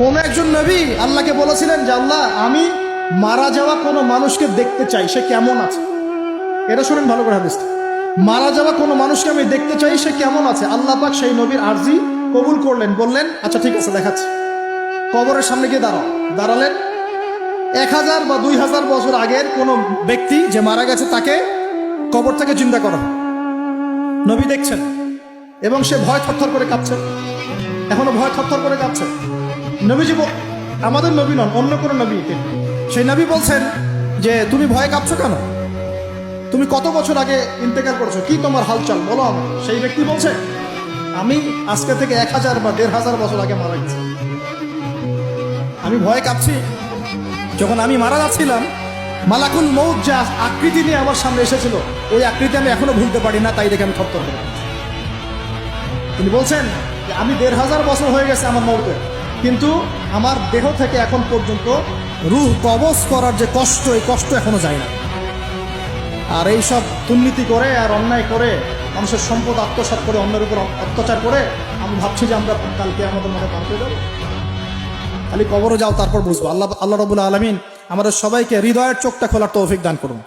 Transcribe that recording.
কোন একজন নবী আল্লাহকে বলেছিলেন যে আল্লাহ আমি মারা যাওয়া কোনো মানুষকে দেখতে চাই, সে কেমন আছে। এটা শুনেন ভালো করে হাদিসটা, মারা যাওয়া কোনো মানুষকে আমি দেখতে চাই, সে কেমন আছে। আল্লাহ পাক সেই নবীর আরজি কবুল করলেন, বললেন আচ্ছা ঠিক আছে দেখাচ্ছি। কবরের সামনে গিয়ে দাঁড়ালেন। 1000 বা 2000 বছর আগের কোনো ব্যক্তি যে মারা গেছে তাকে কবর থেকে চিন্তা করা, নবী দেখছেন এবং সে ভয় থরথর করে কাঁপছে, এখনো ভয় থরথর করে কাঁপছে। নবীজি আমাদের নবী নন, অন্য কোনো নবী, সেই নবী বলছেন যে তুমি ভয় কাঁপছো কেন, তুমি কত বছর আগে ইন্তেকাল করেছো, কি তোমার হালচাল বলো আমাকে। সেই ব্যক্তি বলছে আমি আজকে থেকে 1000 বা 1500 বছর আগে মারা গেছি, আমি ভয় কাঁপছি। যখন আমি মারা যাচ্ছিলাম মালাকুল মউত যা আকৃতি নিয়ে আমার সামনে এসেছিল, ওই আকৃতি আমি এখনো ভুলতে পারি না, তাই দেখে আমি থরথর করি। তিনি বলছেন যে আমি 1500 বছর হয়ে গেছে আমার মউতের, কিন্তু আমার দেহ থেকে এখন পর্যন্ত রূহ কবজ করার যে কষ্ট, এই কষ্ট এখনো যায় না। আর এইসব দুর্নীতি করে আর অন্যায় করে মানুষের সম্পদ আত্মসাৎ করে অন্যের উপর অত্যাচার করে আমি ভাবছি যে আমরা কালকে আমাদের মনে পার পেয়ে যাবো। খালি কবরে যাও, তারপর বুঝবো। আল্লাহ রাব্বুল আলামিন আমাদের সবাইকে হৃদয়ের চোখটা খোলার তৌফিক দান করুন।